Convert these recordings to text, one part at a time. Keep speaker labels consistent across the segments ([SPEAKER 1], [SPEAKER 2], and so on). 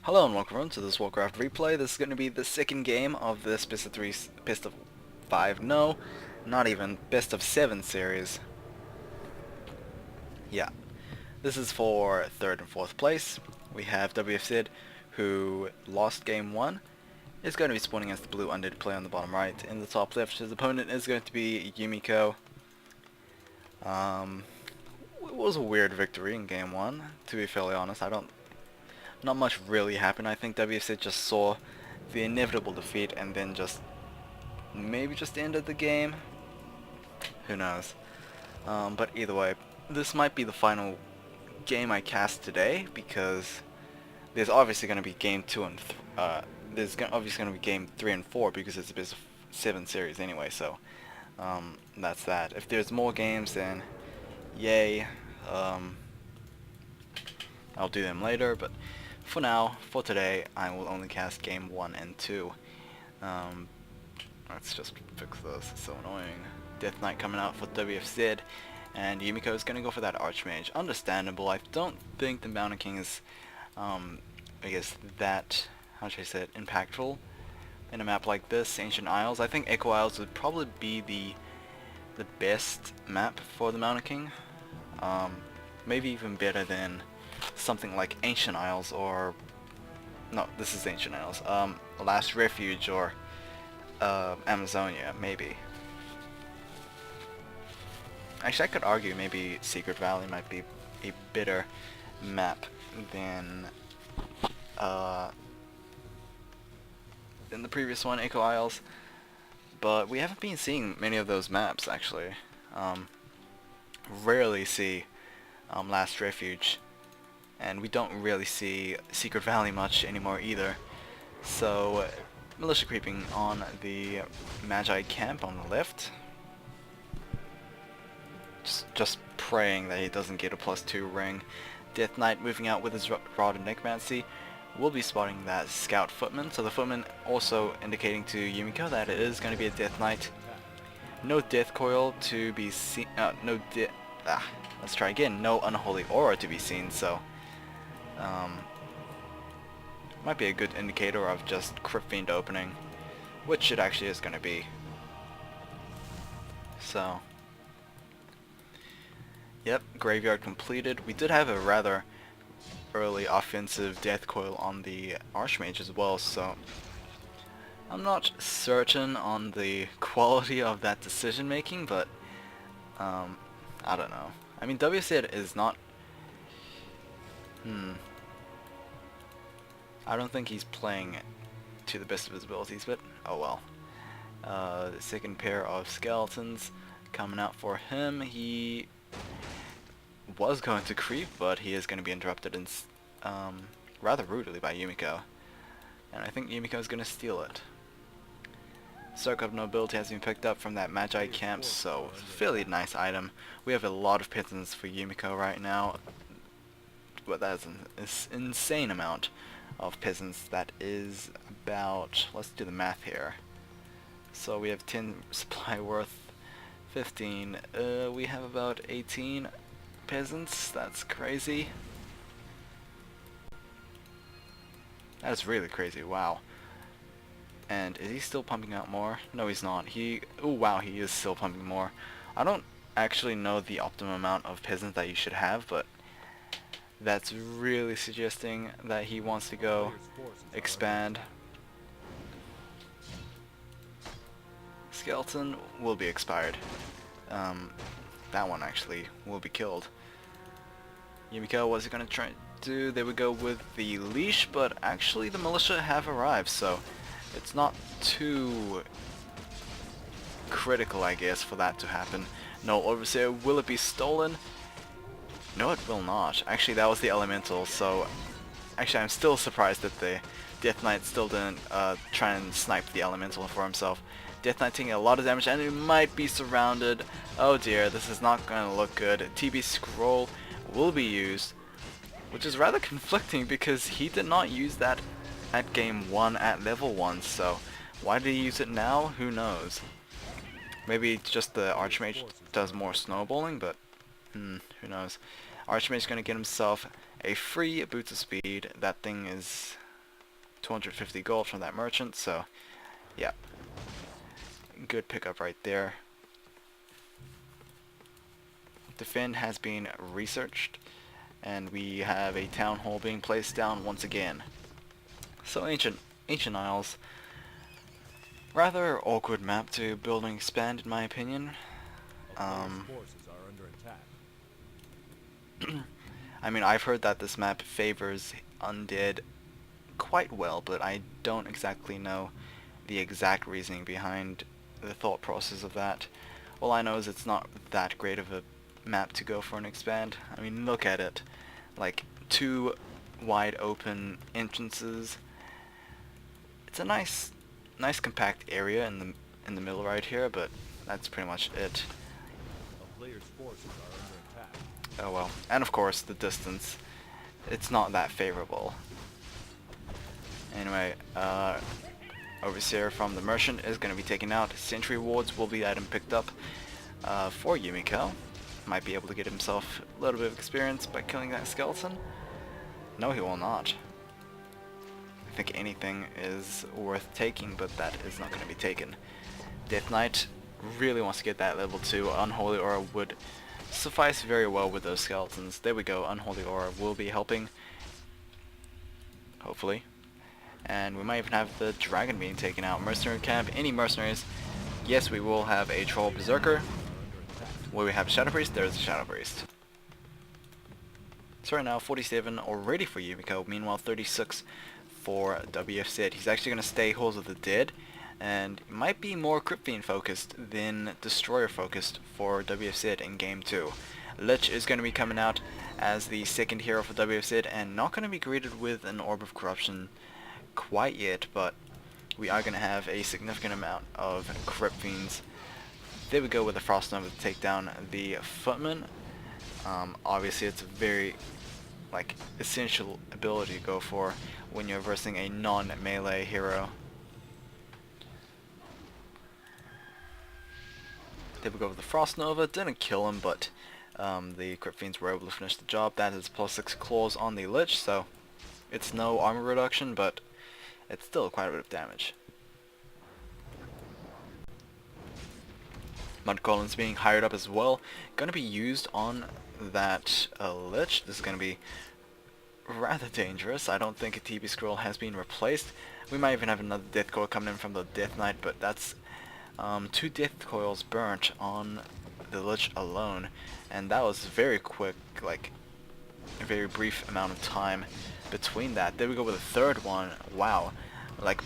[SPEAKER 1] Hello and welcome to this Warcraft replay. This is going to be the second game of this best of 5, no, not even, best of 7 series. Yeah, this is for 3rd and 4th place. We have WFZ, who lost game 1, is going to be spawning as the blue undead player on the bottom right. In the top left, his opponent is going to be Yumiko. It was a weird victory in game 1, to be fairly honest. Not much really happened. I think WFZ just saw the inevitable defeat and then maybe just ended the game. Who knows? But either way, this might be the final game I cast today because there's obviously going to be game 2 and obviously going to be game 3 and 4 because it's a best of 7 series anyway. So that's that. If there's more games, then yay. I'll do them later, but for now, for today, I will only cast game 1 and 2. Let's just fix this, it's so annoying. Death Knight coming out for WFZ, and Yumiko is gonna go for that Archmage. Understandable. I don't think the Mountain King is, I guess that, how should I say it, impactful in a map like this, Ancient Isles. I think Echo Isles would probably be the best map for the Mountain King. Maybe even better than something like Ancient Isles or... no, this is Ancient Isles. Last Refuge or Amazonia, maybe. Actually, I could argue maybe Secret Valley might be a better map than the previous one, Echo Isles. But we haven't been seeing many of those maps, actually. Rarely see Last Refuge. And we don't really see Secret Valley much anymore either. So, militia creeping on the Magi camp on the left. Just praying that he doesn't get a +2 ring. Death Knight moving out with his Rod and Necromancy. We'll be spotting that Scout Footman. So the Footman also indicating to Yumiko that it is going to be a Death Knight. No Death Coil to be seen. Let's try again. No Unholy Aura to be seen, so... might be a good indicator of just Crypt Fiend opening, which it actually is going to be. So, yep, Graveyard completed. We did have a rather early offensive Death Coil on the Archmage as well, so I'm not certain on the quality of that decision making, but I don't know. I mean, WC is not... I don't think he's playing to the best of his abilities, but oh well. The second pair of skeletons coming out for him. He was going to creep, but he is going to be interrupted rather rudely by Yumiko. And I think Yumiko is going to steal it. Circle of Nobility has been picked up from that Magi camp, so fairly nice item. We have a lot of pittance for Yumiko right now. But that's an insane amount of peasants. That is about, let's do the math here. So we have 10 supply worth 15. We have about 18 peasants. That's crazy. That's really crazy. Wow. And is he still pumping out more? No, he's not. Oh wow, he is still pumping more. I don't actually know the optimum amount of peasants that you should have, but that's really suggesting that he wants to go expand. Skeleton will be expired. That one actually will be killed. Yumiko, what's he gonna try to do? They would go with the leash, but actually the militia have arrived, so it's not too critical, I guess, for that to happen. No Overseer, will it be stolen? No, it will not. Actually, that was the Elemental, so... actually, I'm still surprised that the Death Knight still didn't try and snipe the Elemental for himself. Death Knight taking a lot of damage, and it might be surrounded. Oh dear, this is not going to look good. TB Scroll will be used, which is rather conflicting because he did not use that at game 1 at level 1, so why did he use it now? Who knows? Maybe just the Archmage does more snowballing, but who knows. Archmage is going to get himself a free Boots of Speed. That thing is 250 gold from that merchant, so yeah, good pickup right there. Defend has been researched, and we have a town hall being placed down once again. So Ancient Isles, rather awkward map to build and expand in my opinion. I mean, I've heard that this map favors undead quite well, but I don't exactly know the exact reasoning behind the thought process of that. All I know is it's not that great of a map to go for an expand. I mean, look at it. Like, 2 wide open entrances. It's a nice compact area in the middle right here, but that's pretty much it. Oh well. And of course, the distance. It's not that favorable. Anyway, Overseer from the Merchant is going to be taken out. Sentry Wards will be the item picked up for Yumiko. Might be able to get himself a little bit of experience by killing that skeleton. No, he will not. I think anything is worth taking, but that is not going to be taken. Death Knight really wants to get that level 2. Unholy Aura would suffice very well with those skeletons. There we go, Unholy Aura will be helping. Hopefully. And we might even have the dragon being taken out. Mercenary camp, any mercenaries? Yes, we will have a troll berserker. Will we have a shadow priest? There's a shadow priest. So right now 47 already for Yumiko, meanwhile 36 for WFZ. He's actually going to stay Halls of the Dead, and might be more Crypt Fiend focused than Destroyer focused for WFZ in Game 2. Lich is going to be coming out as the second hero for WFZ, and not going to be greeted with an Orb of Corruption quite yet, but we are going to have a significant amount of Crypt Fiends. There we go with the Frost Nova to take down the Footman. Obviously it's a very essential ability to go for when you're versing a non-melee hero. There we go with the Frost Nova. Didn't kill him, but the Crypt Fiends were able to finish the job. That is +6 claws on the Lich, so it's no armor reduction, but it's still quite a bit of damage. Mud Golems being hired up as well. Going to be used on that Lich. This is going to be rather dangerous. I don't think a TB scroll has been replaced. We might even have another death coil coming in from the Death Knight, but that's 2 death coils burnt on the Lich alone, and that was very quick, a very brief amount of time between that. There we go with a third one. Wow,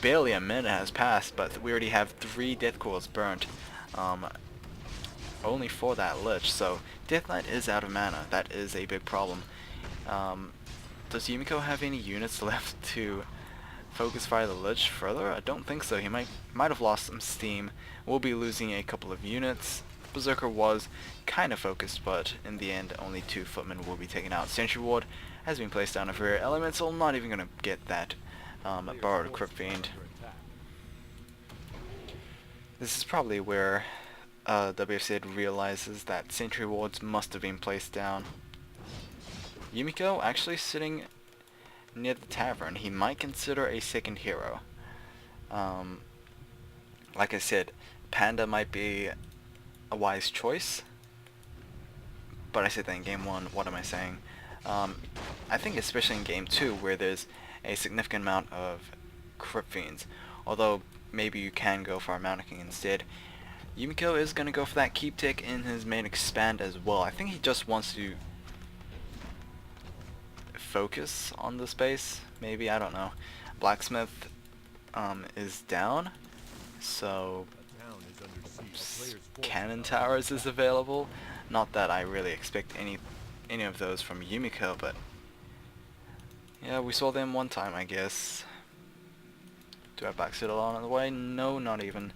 [SPEAKER 1] barely a minute has passed, but we already have 3 death coils burnt. Only for that Lich, so Death Knight is out of mana. That is a big problem. Does Yumiko have any units left to focus fire the Lich further? I don't think so. He might have lost some steam. We'll be losing a couple of units. Berserker was kind of focused, but in the end only 2 footmen will be taken out. Sentry Ward has been placed down for elemental. Not even going to get that borrowed Crypt Fiend. This is probably where WFZ realizes that Sentry Wards must have been placed down. Yumiko actually sitting near the tavern. He might consider a second hero. Like I said, Panda might be a wise choice, but I said that in Game 1. What am I saying? I think especially in Game 2, where there's a significant amount of Crypt Fiends, although maybe you can go for a Mountain King instead. Yumiko is going to go for that keep tick in his main expand as well. I think he just wants to focus on the space, maybe, I don't know. Blacksmith is down, so Cannon Towers is available. Not that I really expect any of those from Yumiko, but yeah, we saw them one time, I guess. Do I have Black Citadel on the way? No, not even.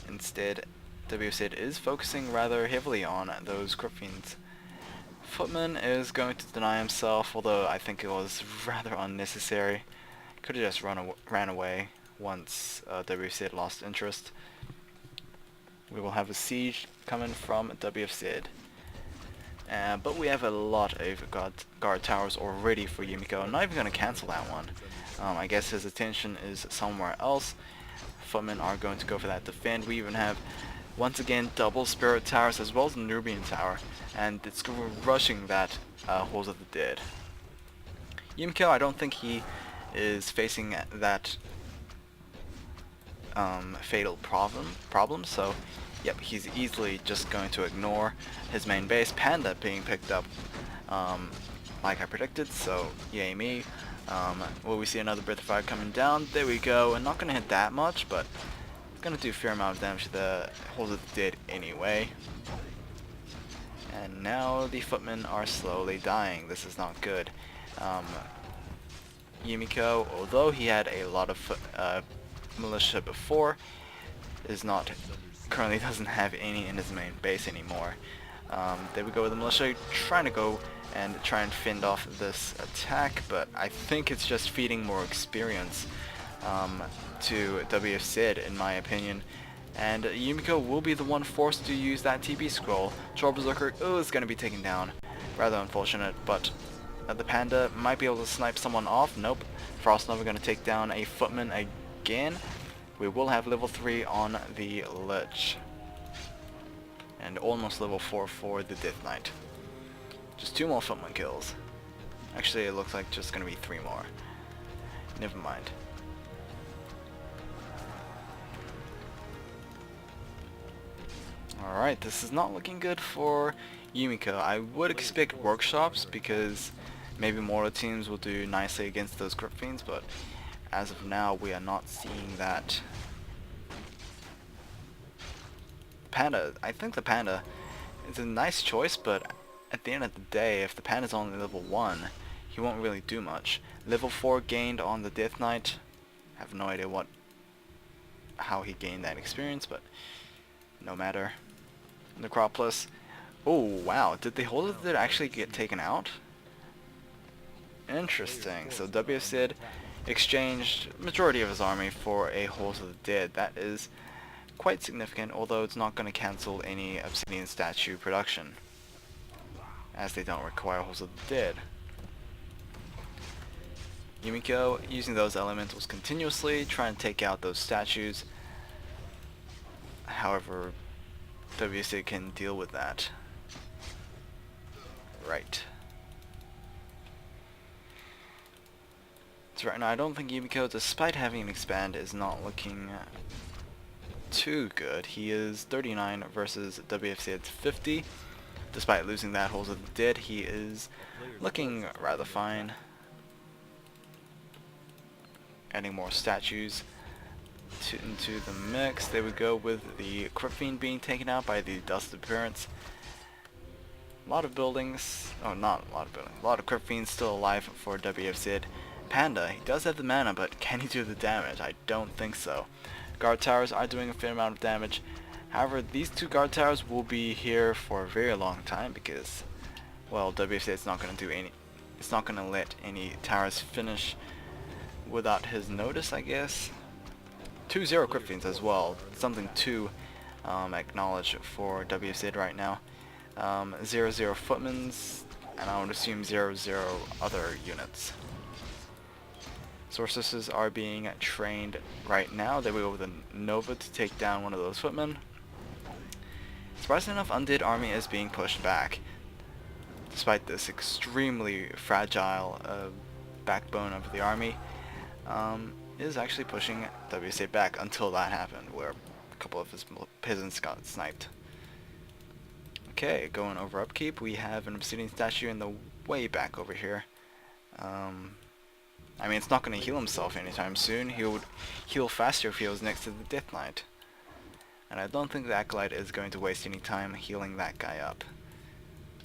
[SPEAKER 1] Instead, WFZ is focusing rather heavily on those Crypt Fiends. Footman is going to deny himself, although I think it was rather unnecessary. Could have just ran away once WFZ lost interest. We will have a siege coming from WFZ. But we have a lot of guard towers already for Yumiko. I'm not even going to cancel that one. I guess his attention is somewhere else. Footmen are going to go for that defend. We even have, once again, double Spirit Towers as well as the Nubian Tower. And it's rushing that Halls of the Dead. Yumiko, I don't think he is facing that fatal problem, so yep, he's easily just going to ignore his main base. Panda being picked up like I predicted, so yay me. Will we see another Breath of Fire coming down? There we go, and not going to hit that much, but it's going to do a fair amount of damage to the Halls of the Dead anyway. And now the footmen are slowly dying. This is not good. Yumiko, although he had a lot of militia before, currently doesn't have any in his main base anymore. There we go with the militia trying to go and try and fend off this attack, but I think it's just feeding more experience to WFZ in my opinion. And Yumiko will be the one forced to use that TP scroll. Troll Berserker is going to be taken down. Rather unfortunate, but the Panda might be able to snipe someone off. Nope. Frost Nova going to take down a footman again. We will have level 3 on the Lich. And almost level 4 for the Death Knight. Just 2 more footman kills. Actually, it looks like just going to be 3 more. Never mind. Alright, this is not looking good for Yumiko. I would expect workshops because maybe mortar teams will do nicely against those Crypt Fiends, but as of now we are not seeing that. Panda, I think the Panda is a nice choice, but at the end of the day, if the Panda's only level 1, he won't really do much. Level 4 gained on the Death Knight. I have no idea how he gained that experience, but no matter. Necropolis. Oh wow, did the Halls of the Dead actually get taken out? Interesting. So WFZ exchanged majority of his army for a Halls of the Dead. That is quite significant, although it's not going to cancel any Obsidian statue production, as they don't require Halls of the Dead. Yumiko using those elementals continuously, trying to take out those statues. However, WC can deal with that. Right. So right now I don't think Yumiko, despite having an expand, is not looking too good. He is 39 versus WFZ's 50. Despite losing that Halls of the Dead, he is looking rather fine. Adding more statues into the mix. There we go with the Crypt Fiend being taken out by the Dust Appearance. A lot of buildings, oh not a lot of buildings, a lot of Crypt Fiends still alive for WFZ. Panda, he does have the mana, but can he do the damage? I don't think so. Guard towers are doing a fair amount of damage. However, these 2 guard towers will be here for a very long time because, well, WFZ is not going to do any, it's not going to let any towers finish without his notice, I guess. 2-0 Crypt Fiends as well, something to acknowledge for WFZ right now. 0-0 Footmans, and I would assume 0-0 other units. Sorceresses are being trained right now. They will go with a Nova to take down one of those footmen. Surprisingly enough, Undead Army is being pushed back, despite this extremely fragile backbone of the army. Is actually pushing WC back until that happened, where a couple of his peasants got sniped. Okay, going over upkeep, we have an Obsidian statue in the way back over here. I mean, it's not going to heal himself anytime soon. He would heal faster if he was next to the Death Knight. And I don't think the Acolyte is going to waste any time healing that guy up.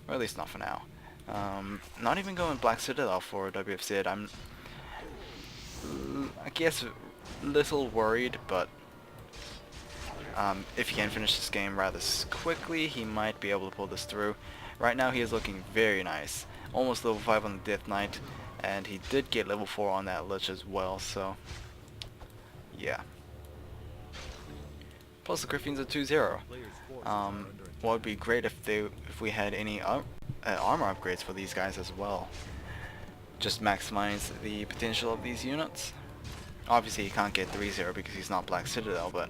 [SPEAKER 1] Or at least not for now. Not even going Black Citadel for WFZ. I'm, I guess, a little worried, but if he can finish this game rather quickly, he might be able to pull this through. Right now he is looking very nice. Almost level 5 on the Death Knight, and he did get level 4 on that Lich as well, so yeah. Plus the Crypt Fiends are 2-0. What would be great if we had any armor upgrades for these guys as well. Just maximize the potential of these units. Obviously he can't get 3-0 because he's not Black Citadel, but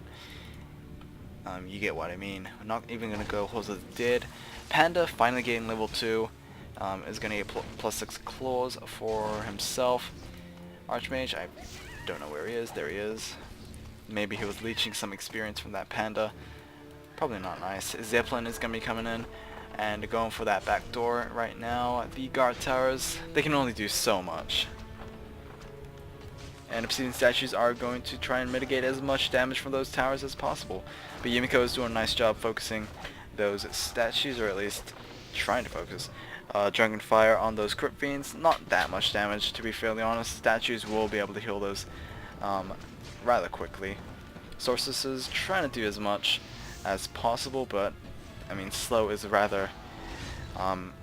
[SPEAKER 1] you get what I mean. We're not even going to go Horse of the Dead. Panda finally getting level 2. Is going to get +6 claws for himself. Archmage, I don't know where he is. There he is. Maybe he was leeching some experience from that Panda. Probably not nice. Zeppelin is going to be coming in and going for that back door right now. The guard towers, they can only do so much. And Obsidian statues are going to try and mitigate as much damage from those towers as possible. But Yumiko is doing a nice job focusing those statues, or at least trying to focus. Dragonfire on those Crypt Fiends, not that much damage to be fairly honest. Statues will be able to heal those rather quickly. Sorceresses trying to do as much as possible, but I mean slow is a rather mana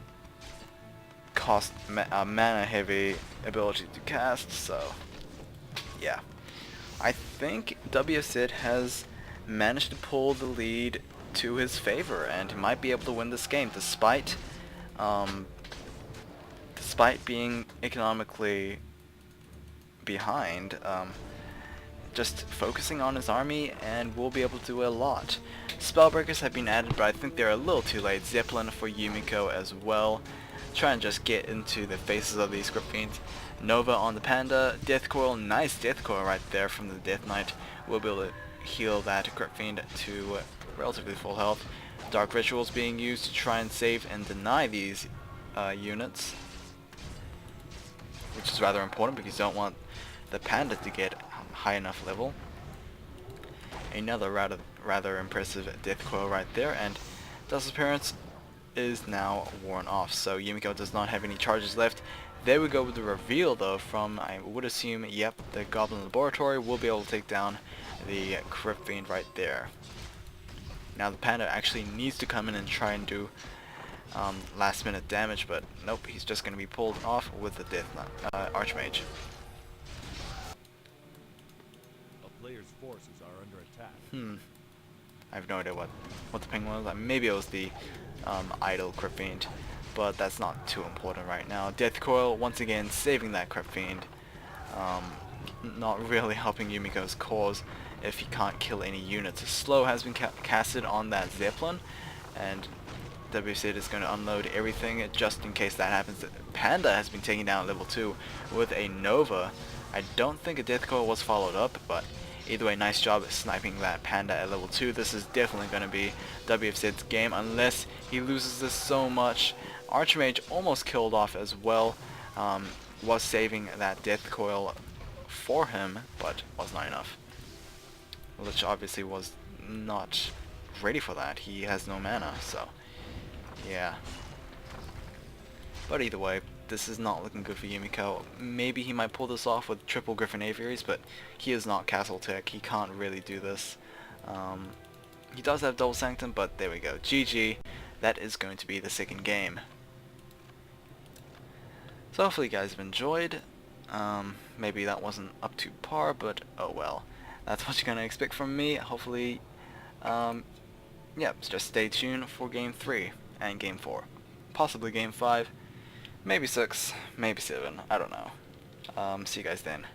[SPEAKER 1] heavy ability to cast, so yeah. I think WFZ has managed to pull the lead to his favor, and he might be able to win this game despite being economically behind. Just focusing on his army and will be able to do a lot. Spellbreakers have been added, but I think they're a little too late. Zeppelin for Yumiko as well. Try and just get into the faces of these Crypt Fiends. Nova on the Panda. Death Coil, nice Death Coil right there from the Death Knight. We'll be able to heal that Crypt Fiend to relatively full health. Dark Rituals being used to try and save and deny these units, which is rather important because you don't want the Panda to get high enough level. Another rather impressive Death Coil right there, and Dust Appearance is now worn off, so Yumiko does not have any charges left. There we go with the reveal though from, I would assume, yep, the Goblin Laboratory will be able to take down the Crypt Fiend right there. Now the Panda actually needs to come in and try and do last minute damage, but nope, he's just going to be pulled off with the Death Archmage.
[SPEAKER 2] A player's forces are under attack.
[SPEAKER 1] I have no idea what the ping was. Maybe it was the idle Crypt Fiend, but that's not too important right now. Death Coil once again saving that Crypt Fiend. Not really helping Yumiko's cause if he can't kill any units. A slow has been casted on that Zeppelin, and WC is going to unload everything just in case that happens. Panda has been taken down at level 2 with a Nova. I don't think a Death Coil was followed up, but either way, nice job sniping that Panda at level 2. This is definitely going to be WFZ's game unless he loses this so much. Archmage almost killed off as well. Was saving that Death Coil for him, but was not enough. Which obviously was not ready for that. He has no mana, so yeah. But either way, this is not looking good for Yumiko. Maybe he might pull this off with triple Griffin Aviaries, but he is not Castle Tech. He can't really do this. He does have Double Sanctum, but there we go. GG. That is going to be the second game. So hopefully you guys have enjoyed. Maybe that wasn't up to par, but oh well. That's what you're going to expect from me. Hopefully, yeah, just stay tuned for Game 3 and Game 4. Possibly Game 5, maybe 6, maybe 7, I don't know. See you guys then.